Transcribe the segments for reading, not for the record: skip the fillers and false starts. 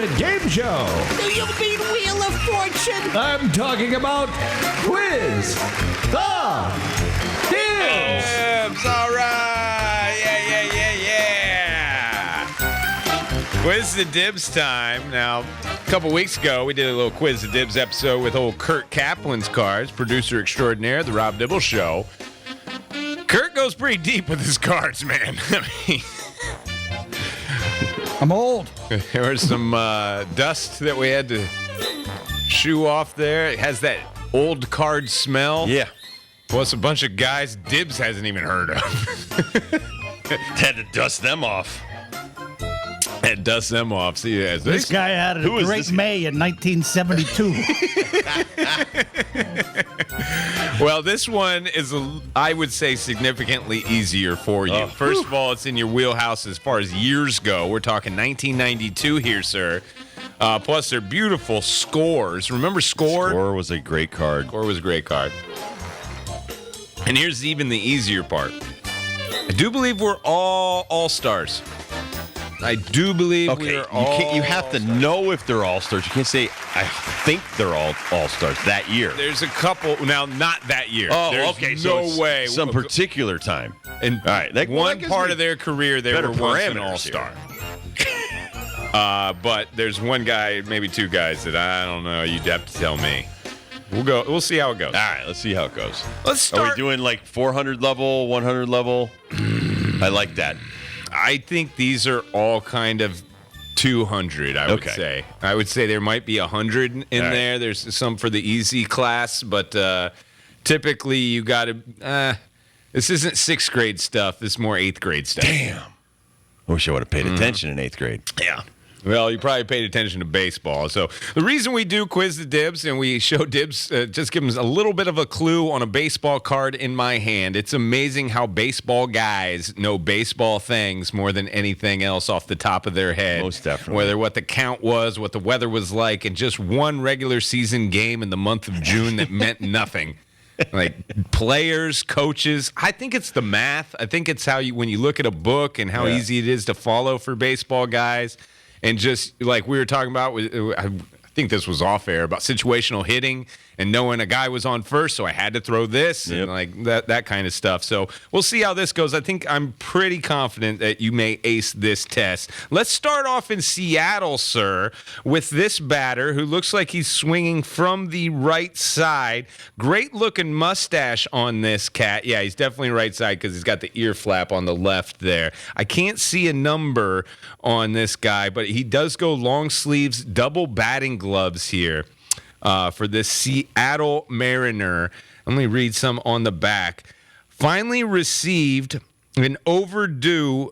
favorite game show. Do you mean Wheel of Fortune? I'm talking about Quiz The Dibbs. Dibbs, all right. Yeah. Quiz the Dibbs time. Now, a couple weeks ago, we did a little Quiz the Dibbs episode with old Kurt Kaplan's cards, producer extraordinaire, The Rob Dibble Show. Kurt goes pretty deep with his cards, man. I mean, I'm old. there was some dust that we had to shoo off there. It has that old card smell. Yeah. Plus a bunch of guys Dibbs hasn't even heard of. Had to dust them off. And dust them off. See, yeah, This guy had a great May in 1972. Well, this one is, I would say, significantly easier for you. First of all, it's in your wheelhouse as far as years go. We're talking 1992 here, sir. Plus, they're beautiful scores. Remember Score? Score was a great card. Score was a great card. And here's even the easier part. I do believe we're all All-Stars. I do believe we're all. You have to know if they're all-stars. You can't say, I think they're all all-stars that year. There's a couple. Now, not that year. Oh, There's okay. No so way. Some particular time. And all right. One part of their career, they were once an all-star. But there's one guy, maybe two guys that I don't know. You'd have to tell me. We'll see how it goes. All right. Let's see how it goes. Let's start. Are we doing like 400 level, 100 level? I like that. I think these are all kind of 200, I would say. I would say there might be 100 in there. There's some for the easy class, but typically you got to this isn't 6th grade stuff. This is more 8th grade stuff. Damn. I wish I would have paid attention in 8th grade. Yeah. Well, you probably paid attention to baseball. So the reason we do Quiz the Dibbs and we show Dibbs, just give him a little bit of a clue on a baseball card in my hand. It's amazing how baseball guys know baseball things more than anything else off the top of their head. Most definitely. Whether what the count was, what the weather was like, and just one regular season game in the month of June that meant nothing. Like players, coaches. I think it's the math. I think it's how you, when you look at a book and how easy it is to follow for baseball guys. And just like we were talking about, I think this was off air, about situational hitting and knowing a guy was on first, so I had to throw this and like that kind of stuff. So we'll see how this goes. I think I'm pretty confident that you may ace this test. Let's start off in Seattle, sir, with this batter who looks like he's swinging from the right side. Great looking mustache on this cat. Yeah, he's definitely right side because he's got the ear flap on the left there. I can't see a number on this guy, but he does go long sleeves, double batting gloves here. For this Seattle Mariner. Let me read some on the back. Finally received an overdue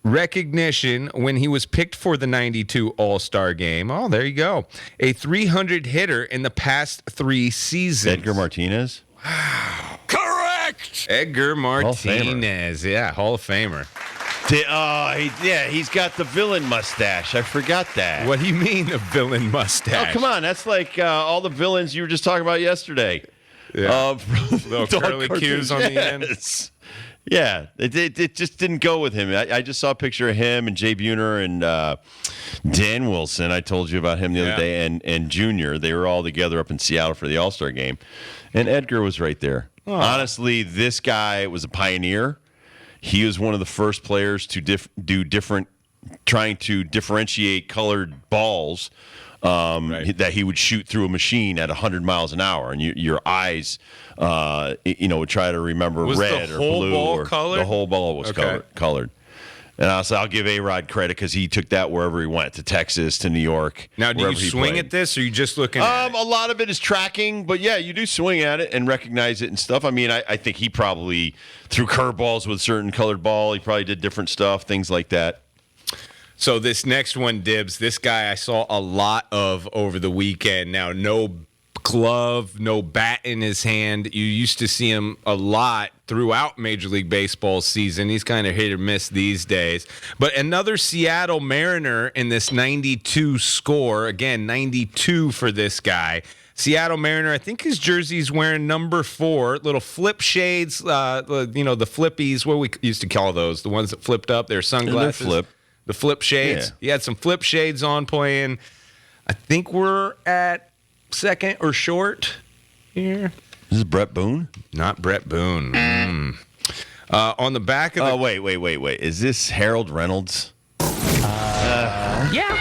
recognition when he was picked for the 92 All-Star game. Oh, there you go. A 300 hitter in the past 3 seasons. Edgar Martinez? Wow. Correct! Edgar Martinez. Hall of Famer. He's got the villain mustache. I forgot that. What do you mean a villain mustache? Oh, come on. That's like all the villains you were just talking about yesterday. Yeah. Little curly cues on the end. Yeah. It just didn't go with him. I just saw a picture of him and Jay Buhner and Dan Wilson. I told you about him the other day. And Junior. They were all together up in Seattle for the All-Star game. And Edgar was right there. Oh. Honestly, this guy was a pioneer. He was one of the first players to trying to differentiate colored balls that he would shoot through a machine at 100 miles an hour, and your eyes, would try to remember red or blue. Ball colored? The whole ball was colored. And I'll give A-Rod credit because he took that wherever he went, to Texas, to New York. Now, do you swing at this, or are you just looking at it? A lot of it is tracking, but yeah, you do swing at it and recognize it and stuff. I mean, I think he probably threw curveballs with certain colored ball. He probably did different stuff, things like that. So this next one, Dibbs, this guy I saw a lot of over the weekend. Now, no glove, no bat in his hand. You used to see him a lot throughout Major League Baseball season. He's kind of hit or miss these days. But another Seattle Mariner in this 92 score. Again, 92 for this guy. Seattle Mariner, I think his jersey's wearing number 4. Little flip shades, the flippies, what we used to call those, the ones that flipped up, their sunglasses. They're flip. The flip shades. Yeah. He had some flip shades on playing. I think we're at second or short here. This is Brett Boone? Not Brett Boone. On the back of the... Oh, wait. Is this Harold Reynolds? Yeah.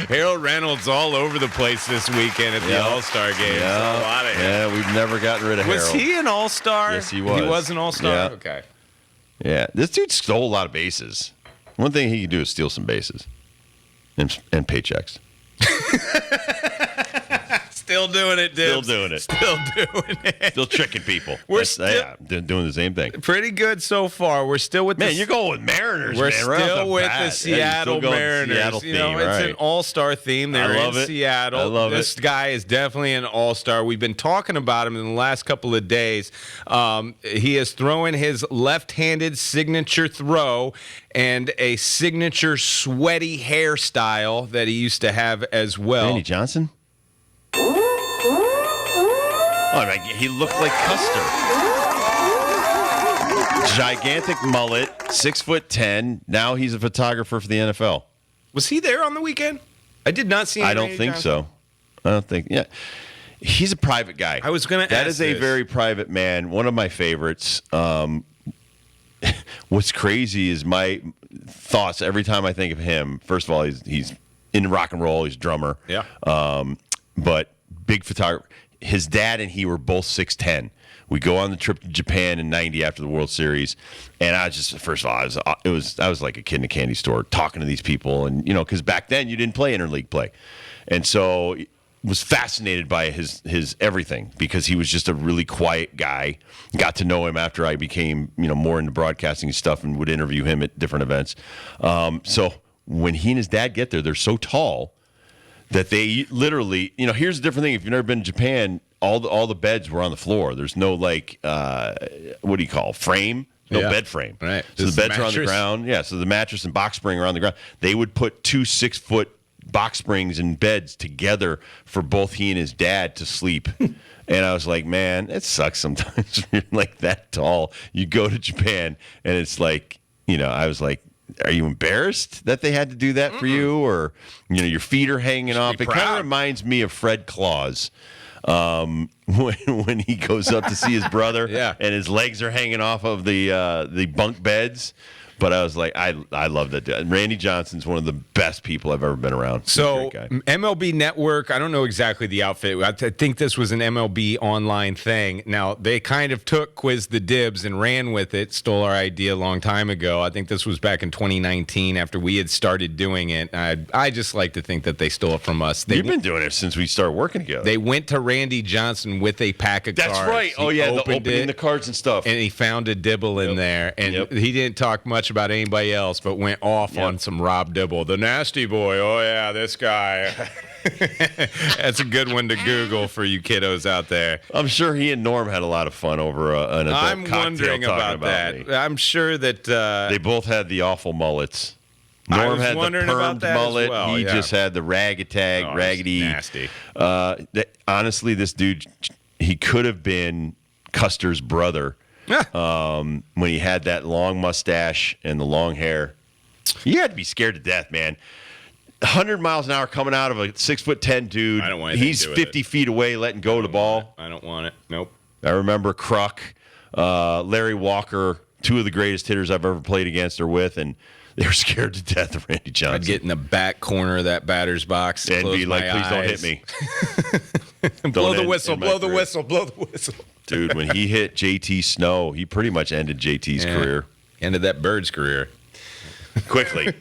Harold Reynolds all over the place this weekend at the All-Star game. Yeah. A lot of him. Yeah, we've never gotten rid of Harold. Was he an All-Star? Yes, he was. He was an All-Star? Yeah. Okay. Yeah, this dude stole a lot of bases. One thing he can do is steal some bases and paychecks. Still doing it, dude. Still doing it. Still doing it. Still tricking people. We're they're doing the same thing. Pretty good so far. We're still with Man, you're going with Mariners, We're man. Right off still the with bat. the Yeah, Seattle you're still going Mariners. Seattle You know, theme, it's right. an all-star theme. They're love in it. Seattle. I love this it. guy is definitely an all-star. We've been talking about him in the last couple of days. He is throwing his left-handed signature throw and a signature sweaty hairstyle that he used to have as well. Randy Johnson? Oh, man, he looked like Custer. Gigantic mullet, 6'10". Now he's a photographer for the NFL. Was he there on the weekend? I did not see. I don't think so. I don't think. Yeah, he's a private guy. I was going to ask That is a this. very private man. One of my favorites. What's crazy is my thoughts every time I think of him. First of all, he's in rock and roll. He's a drummer. Yeah. But big photographer. His dad and he were both 6'10". We go on the trip to Japan in '90 after the World Series, and I was just first of all, I was like a kid in a candy store talking to these people, and because back then you didn't play interleague play, and so was fascinated by his everything because he was just a really quiet guy. Got to know him after I became more into broadcasting stuff and would interview him at different events. So when he and his dad get there, they're so tall that they literally, here's the different thing. If you've never been to Japan, all the beds were on the floor. There's no what do you call frame? No bed frame. Right. So Just the beds are on the mattress. ground. Yeah. So the mattress and box spring are on the ground. They would put 2 6-foot box springs and beds together for both he and his dad to sleep. And I was like, man, it sucks sometimes when you're like that tall. You go to Japan and it's like, I was like, are you embarrassed that they had to do that for you? Or, your feet are hanging off. be It kind proud. of reminds me of Fred Claus when he goes up to see his brother Yeah. and his legs are hanging off of the bunk beds. But I was like, I love that. Randy Johnson's one of the best people I've ever been around. He's a So great guy. MLB Network, I don't know exactly the outfit. I think this was an MLB online thing. Now, they kind of took Quiz the Dibbs and ran with it, stole our idea a long time ago. I think this was back in 2019 after we had started doing it. I just like to think that they stole it from us. You've been doing it since we started working together. They went to Randy Johnson with a pack of That's cards. right. Oh, He yeah, the opened opening it, the cards and stuff. and he found a Dibble in there, and Yep. he didn't talk much about anybody else, but went off on some Rob Dibble, the nasty boy. Oh yeah, this guy. That's a good one to Google for you kiddos out there. I'm sure he and Norm had a lot of fun over an adult I'm cocktail wondering talking about that. me. I'm sure that They both had the awful mullets. I Norm was had the wondering about permed that as mullet. well, He yeah. just had the raggedy, Oh, raggedy. it's nasty. Honestly, this dude, he could have been Custer's brother. When he had that long mustache and the long hair. You had to be scared to death, man. 100 miles an hour coming out of a 6'10" dude. I don't want anything He's to do with 50 feet away, letting go of the ball. I don't want it. Nope. I remember Kruk, Larry Walker, two of the greatest hitters I've ever played against or with, and they were scared to death of Randy Johnson. I'd get in the back corner of that batter's box and close be like, my please don't eyes, hit me. blow Don't the end- whistle, end my blow the career. whistle, blow the whistle. Dude, when he hit JT Snow, he pretty much ended JT's Yeah. career Ended that bird's career. quickly.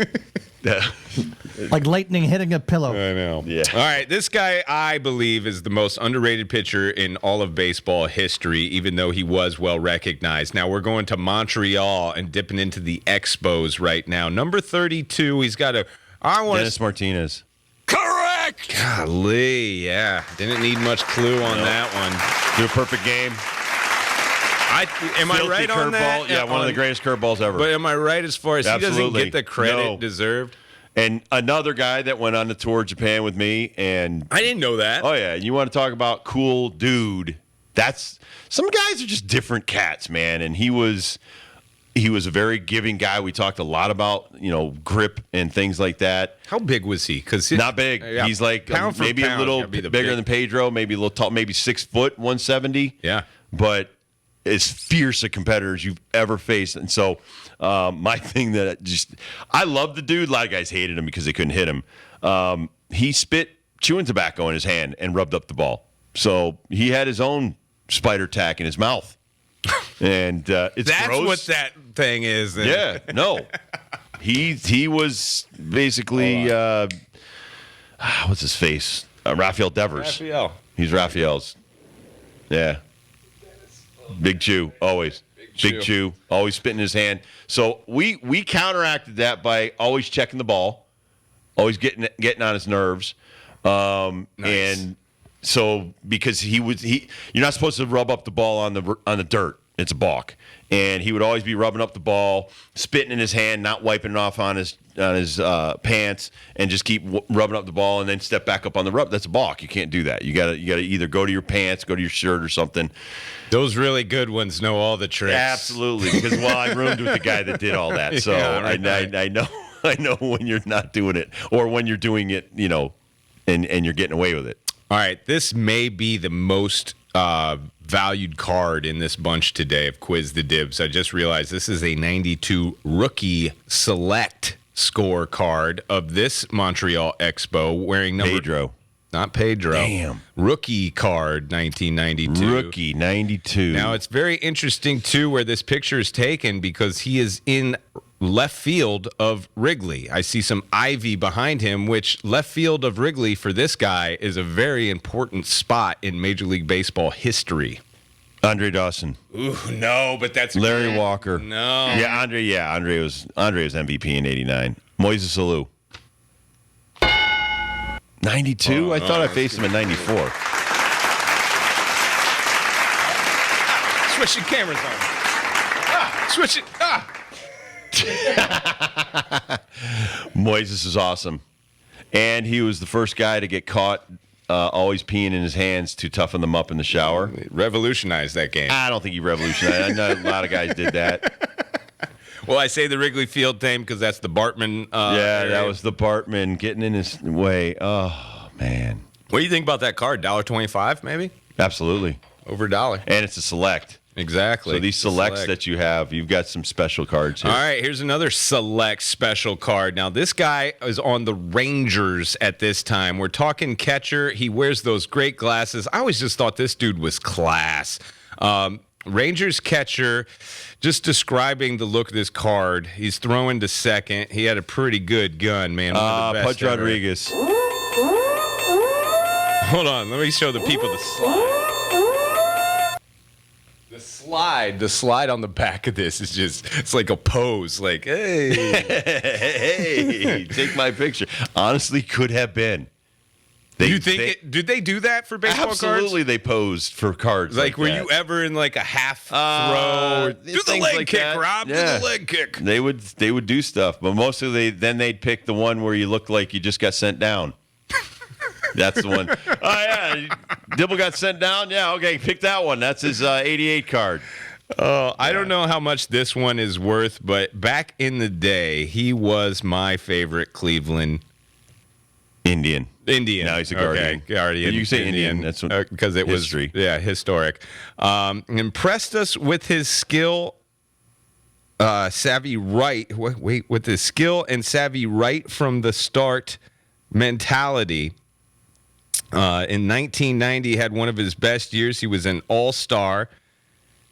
Like lightning hitting a pillow. I know. Yeah. All right. This guy, I believe, is the most underrated pitcher in all of baseball history, even though he was well recognized. Now, we're going to Montreal and dipping into the Expos right now. Number 32, he's got a. I want Dennis Martinez. Correct. Golly, yeah. Didn't need much clue on that one. Do a perfect game. Am I Filthy right on that? curveball. Yeah, one of the greatest curveballs ever. But am I right as far as he doesn't Absolutely. get the credit No. deserved? And another guy that went on the tour of Japan with me, and I didn't know that. oh yeah, you want to talk about cool dude? That's some guys are just different cats, man. And he was He was a very giving guy. We talked a lot about, grip and things like that. How big was he? Because not big. Yeah, he's like pound for maybe pound, a little gotta be bigger than Pedro, maybe a little tall, maybe 6 foot, 170. Yeah. But as fierce a competitors you've ever faced. And so my thing that I love the dude. A lot of guys hated him because they couldn't hit him. He spit chewing tobacco in his hand and rubbed up the ball. So he had his own spider tack in his mouth. And it's That's gross. what that thing is. Then. Yeah, no. He was basically what's his face? Rafael Devers. Raphael. He's Raphael's. Yeah. Big chew, always. Big chew, always spitting in his hand. So we counteracted that by always checking the ball, always getting on his nerves. Nice. And so because you're not supposed to rub up the ball on the dirt. It's a balk. And he would always be rubbing up the ball, spitting in his hand, not wiping it off on his pants, and just keep rubbing up the ball and then step back up on the rub. That's a balk. You can't do that. You gotta either go to your pants, go to your shirt or something. Those really good ones know all the tricks. Absolutely, because I roomed with the guy that did all that, so Yeah, right. I know when you're not doing it or when you're doing it, and you're getting away with it. All right, this may be the most valued card in this bunch today of Quiz the Dibbs. I just realized this is a 92 rookie select score card of this Montreal Expo wearing number... Pedro. Not Pedro. Damn. Rookie card, 1992. Rookie, 92. Now, it's very interesting, too, where this picture is taken because he is in left field of Wrigley. I see some ivy behind him, which left field of Wrigley for this guy is a very important spot in Major League Baseball history. Andre Dawson. Ooh, no, but that's... Larry Walker. No. Yeah, Andre was MVP in 89. Moises Alou. 92? I thought I faced him in 94. Switch your cameras on. Switch it. Moises is awesome. And he was the first guy to get caught always peeing in his hands to toughen them up in the shower. Revolutionized that game. I don't think he revolutionized. I know a lot of guys did that. Well, I say the Wrigley Field thing because that's the Bartman. Yeah, area. that was the Bartman getting in his way. Oh, man. What do you think about that card? $1.25 maybe? Absolutely. Over $1. And it's a select. Exactly. So these selects that you have, you've got some special cards here. All right, here's another select special card. Now, this guy is on the Rangers at this time. We're talking catcher. He wears those great glasses. I always just thought this dude was class. Rangers catcher, just describing the look of this card. He's throwing to second. He had a pretty good gun, man. One of the best Pudge ever. Rodriguez. Hold on, let me show the people the slide. The slide on the back of this is it's like a pose. Like, hey. Hey, take my picture. Honestly, could have been. Did they do that for baseball cards? Absolutely, they posed for cards. Like, were that. you ever in like a half throw? Or, do the things leg like kick, that. Rob. Yeah. Do the leg kick. They would do stuff, but mostly they'd pick the one where you look like you just got sent down. That's the one. Oh yeah, Dibble got sent down. Yeah, okay, pick that one. That's his 88 card. I don't know how much this one is worth, but back in the day, he was my favorite Cleveland Indian. Now he's a Guardian. Okay, Guardian. But you say Indian. That's what, because it history. was historic. Impressed us with his skill, savvy right. Wait, with his skill and savvy right from the start mentality. In 1990, he had one of his best years. He was an all-star.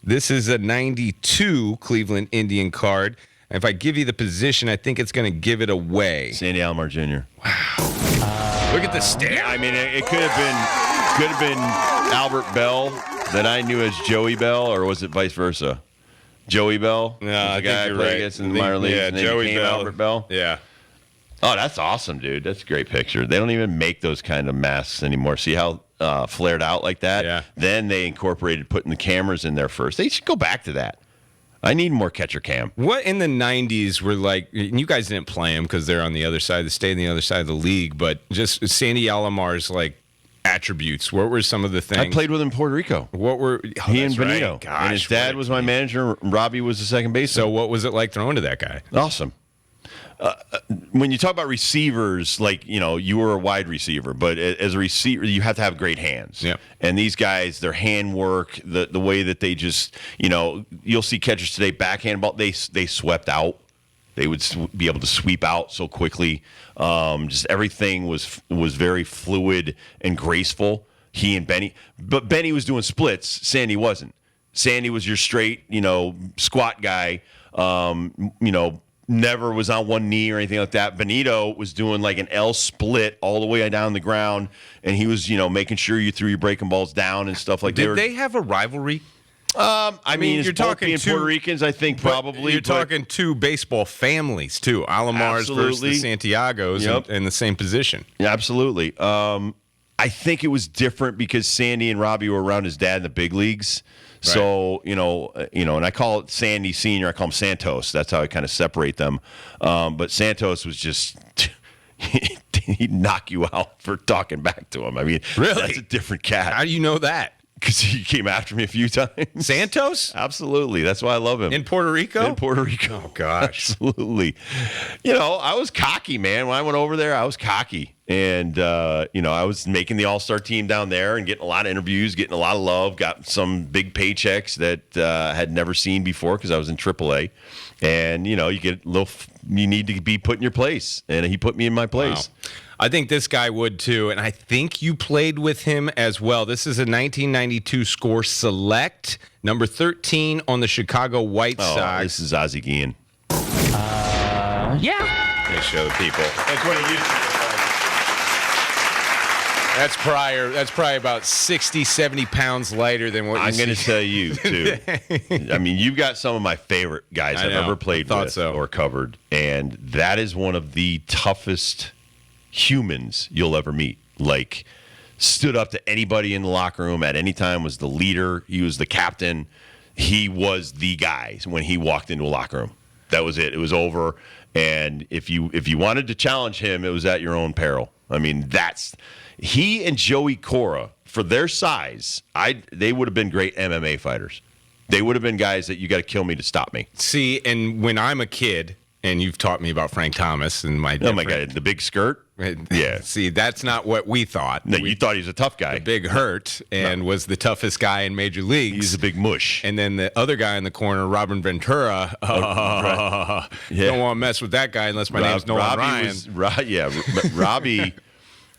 This is a 92 Cleveland Indian card. If I give you the position, I think it's going to give it away. Sandy Alomar Jr. Look at the stare. I mean, it could have been Albert Bell that I knew as Joey Bell, or was it vice versa? Joey Bell, No, I the guy think I you're played right. against in the minor leagues, Yeah, and then Joey became Bell. Albert Bell. Yeah. Oh, that's awesome, dude. That's a great picture. They don't even make those kind of masks anymore. See how flared out like that? Yeah. Then they incorporated putting the cameras in there first. They should go back to that. I need more catcher cam. What in the 90s were like, and you guys didn't play them because they're on the other side of the state and the other side of the league, but just Sandy Alomar's like attributes? What were some of the things? I played with him in Puerto Rico. What were He and that's right. Benito. Gosh, and his dad was my manager. Robbie was the second baseman. So what was it like throwing to that guy? Awesome. When you talk about receivers, like, you were a wide receiver, but as a receiver, you have to have great hands. Yeah. And these guys, their hand work, the way that they just, you'll see catchers today, backhand ball, they swept out. They would be able to sweep out so quickly. Just everything was very fluid and graceful. He and Benny. But Benny was doing splits. Sandy wasn't. Sandy was your straight, squat guy. Never was on one knee or anything like that. Benito was doing like an L split all the way down the ground, and he was, making sure you threw your breaking balls down and stuff like that. Did they have a rivalry? I mean, you're talking two Puerto Ricans, I think, probably. You're talking two baseball families, too. Alomars versus the Santiagos in the same position. Yeah, absolutely. I think it was different because Sandy and Robbie were around his dad in the big leagues. Right. So, and I call it Sandy Sr., I call him Santos. That's how I kind of separate them. But Santos was just, he'd knock you out for talking back to him. I mean, really? That's a different cat. How do you know that? Because he came after me a few times. Santos? Absolutely. That's why I love him. In Puerto Rico? In Puerto Rico. Oh, gosh. Absolutely. I was cocky, man. When I went over there, I was cocky. And, I was making the all-star team down there and getting a lot of interviews, getting a lot of love, got some big paychecks that I had never seen before because I was in AAA. And, you get a little, you need to be put in your place. And he put me in my place. Wow. I think this guy would too, and I think you played with him as well. This is a 1992 score select, number 13 on the Chicago White Sox. This is Ozzie Guillen. Yeah. Let me show the people. That's what he used to look like. That's probably about 60, 70 pounds lighter than what I'm going to tell you, too. I mean, you've got some of my favorite guys I've ever played with or covered, and that is one of the toughest humans you'll ever meet. Like, stood up to anybody in the locker room at any time, was the leader. He was the captain. He was the guy when he walked into a locker room. That was it. It was over. And if you wanted to challenge him, it was at your own peril. I mean, he and Joey Cora, for their size, they would have been great MMA fighters. They would have been guys that you got to kill me to stop me. See, and when I'm a kid, and you've taught me about Frank Thomas and my oh my God, the big skirt. Yeah. See, that's not what we thought. No, you thought he was a tough guy. The big hurt and was the toughest guy in major leagues. He's a big mush. And then the other guy in the corner, Robin Ventura. Right. Don't want to mess with that guy unless my name's Nolan Ryan. Robbie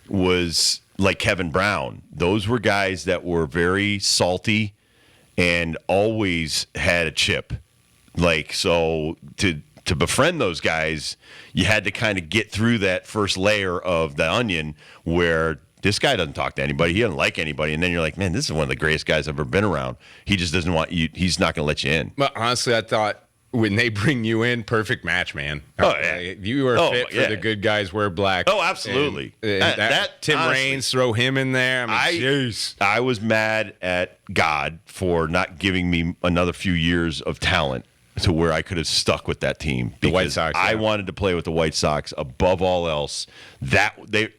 was like Kevin Brown. Those were guys that were very salty and always had a chip. Like, so to befriend those guys, you had to kind of get through that first layer of the onion where this guy doesn't talk to anybody. He doesn't like anybody. And then you're like, man, this is one of the greatest guys I've ever been around. He just doesn't want you. He's not going to let you in. But honestly, I thought when they bring you in, perfect match, man. Oh, yeah. You are fit for the good guys wear black. Oh, absolutely. And Tim honestly, Raines, throw him in there. I was mad at God for not giving me another few years of talent to where I could have stuck with that team. The White Sox. I wanted to play with the White Sox above all else.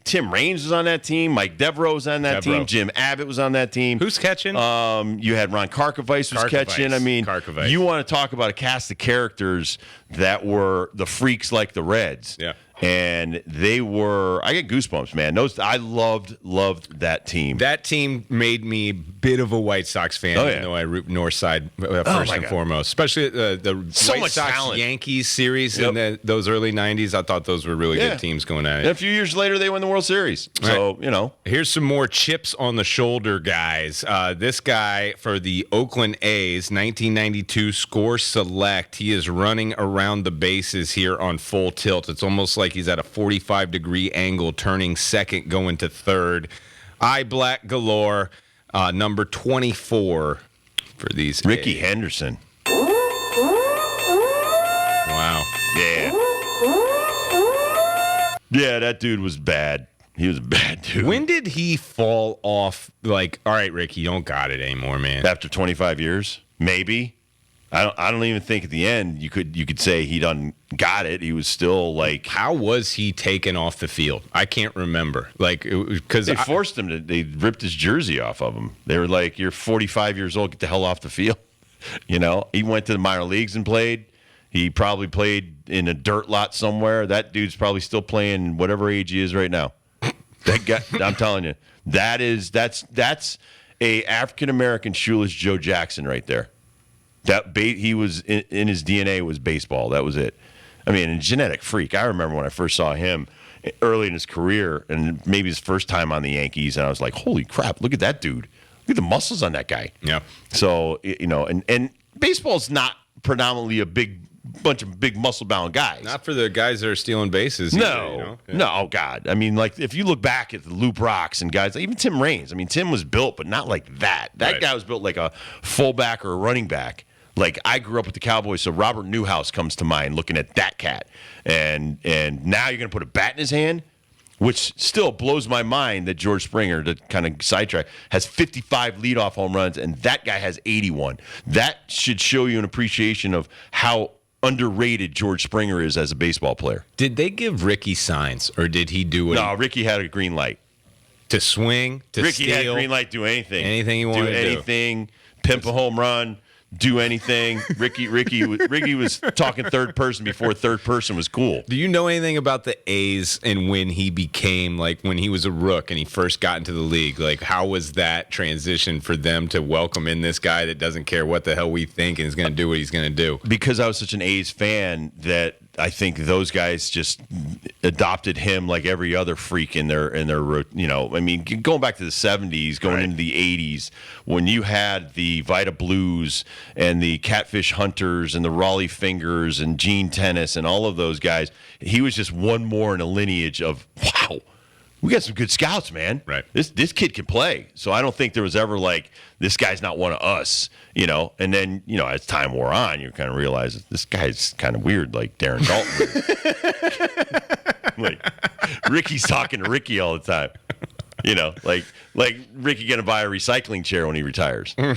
Tim Raines was on that team. Mike Devereaux was on that team. Jim Abbott was on that team. Who's catching? You had Ron Karkovice was catching. I mean, you want to talk about a cast of characters that were the freaks like the Reds. Yeah. And they were, I get goosebumps, man. I loved that team. That team made me a bit of a White Sox fan, even though I root North Side first and foremost. Especially the White Sox Yankees series in those early 90s. I thought those were really good teams going at it. And a few years later, they won the World Series. So, Here's some more chips on the shoulder, guys. This guy for the Oakland A's, 1992 score select. He is running around the bases here on full tilt. It's almost like he's at a 45-degree angle, turning second, going to third. Eye black galore, number 24 for these Ricky A's. Henderson. Wow. Yeah. Yeah, that dude was bad. He was a bad dude. When did he fall off? Like, all right, Ricky, you don't got it anymore, man. After 25 years? Maybe. I don't even think at the end you could say he done got it. He was still like. How was he taken off the field? I can't remember. Like, because they forced him to. They ripped his jersey off of him. They were like, "You're 45 years old. Get the hell off the field." You know, he went to the minor leagues and played. He probably played in a dirt lot somewhere. That dude's probably still playing whatever age he is right now. That guy, I'm telling you, that's a African American shoeless Joe Jackson right there. He was in his DNA was baseball. That was it. I mean, a genetic freak. I remember when I first saw him early in his career, and maybe his first time on the Yankees, and I was like, "Holy crap! Look at that dude! Look at the muscles on that guy." Yeah. So and baseball's not predominantly a bunch of big muscle-bound guys. Not for the guys that are stealing bases. No, either, you know? Yeah. No, oh God. I mean, like if you look back at the Loop Rocks and guys, even Tim Raines. I mean, Tim was built, but not like that. That guy was built like a fullback or a running back. Like I grew up with the Cowboys, so Robert Newhouse comes to mind looking at that cat. And now you're going to put a bat in his hand, which still blows my mind that George Springer, to kind of sidetrack, has 55 leadoff home runs, and that guy has 81. That should show you an appreciation of how underrated George Springer is as a baseball player. Did they give Ricky signs, or did he do it? No, Ricky had a green light. To swing, to Ricky steal. had a green light, do anything. Anything he wanted to do. Anything, pimp a home run, do anything. Ricky was talking third person before third person was cool. Do you know anything about the A's and when he became, like, when he was a rook and he first got into the league? Like, how was that transition for them to welcome in this guy that doesn't care what the hell we think and is going to do what he's going to do? Because I was such an A's fan that I think those guys just adopted him like every other freak in their I mean, going back to the 70s, going into the 80s, when you had the Vita Blues and the Catfish Hunters and the Raleigh Fingers and Gene Tennis and all of those guys, he was just one more in a lineage of, wow, we got some good scouts, man. Right. This kid can play. So I don't think there was ever like, this guy's not one of us, And then, as time wore on, you kind of realize this guy's kind of weird, like Darren Dalton. Like Ricky's talking to Ricky all the time. Like Ricky going to buy a recycling chair when he retires. Or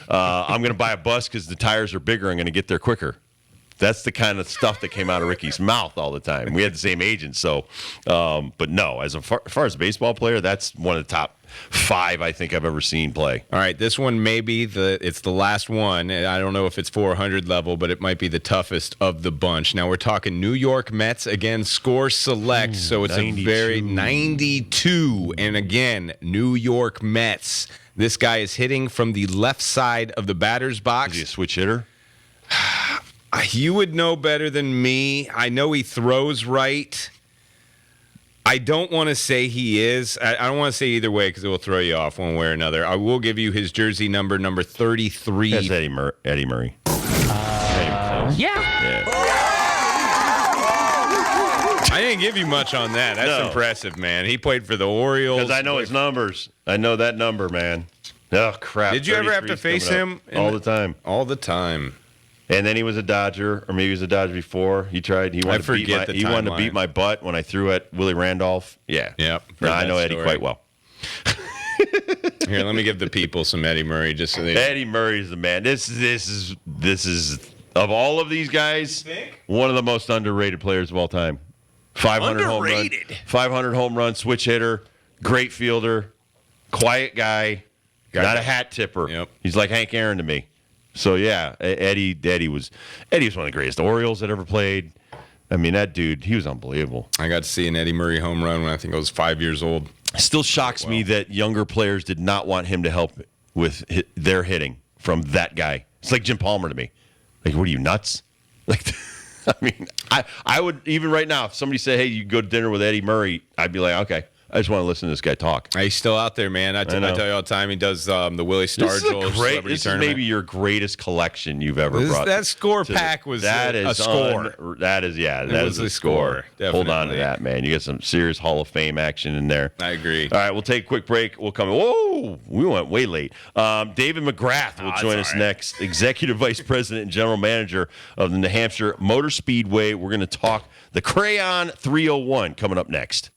I'm going to buy a bus because the tires are bigger. I'm going to get there quicker. That's the kind of stuff that came out of Ricky's mouth all the time. We had the same agent, so. But no, as far as a baseball player, that's one of the top 5 I think I've ever seen play. All right, this one may be it's the last one. I don't know if it's 400 level, but it might be the toughest of the bunch. Now we're talking New York Mets again, score select, so it's 92. A very 92, and again, New York Mets. This guy is hitting from the left side of the batter's box. Is he a switch hitter? You would know better than me. I know he throws right. I don't want to say he is. I don't want to say either way because it will throw you off one way or another. I will give you his jersey number 33. That's Eddie Murray. Yeah. I didn't give you much on that. That's impressive, man. He played for the Orioles. Because I know his numbers. I know that number, man. Oh, crap. Did you ever have to face him? All the time. All the time. And then he was a Dodger, or maybe he was a Dodger before. He wanted to beat my butt when I threw at Willie Randolph. Yeah. Yep. No, I know Eddie quite well. Here, let me give the people some Eddie Murray just so they. Eddie Murray's the man. This is of all of these guys, one of the most underrated players of all time. 500 home run, switch hitter, great fielder, quiet guy, not a hat tipper. Yep. He's like Hank Aaron to me. So yeah, Eddie was one of the greatest Orioles that ever played. I mean, that dude, he was unbelievable. I got to see an Eddie Murray home run when I think I was 5 years old. Still shocks me that younger players did not want him to help with their hitting from that guy. It's like Jim Palmer to me. Like, what are you, nuts? Like, I mean, I would, even right now, if somebody said, hey, you go to dinner with Eddie Murray, I'd be like, okay. I just want to listen to this guy talk. He's still out there, man. I tell you all the time. He does the Willie Stargell Celebrity This Tournament. is maybe your greatest collection you've ever brought. That score pack was a score. That is a score. Definitely. Hold on to that, man. You got some serious Hall of Fame action in there. I agree. All right, we'll take a quick break. We'll come. Whoa, we went way late. David McGrath will join us next, Executive Vice President and General Manager of the New Hampshire Motor Speedway. We're going to talk the Crayon 301 coming up next.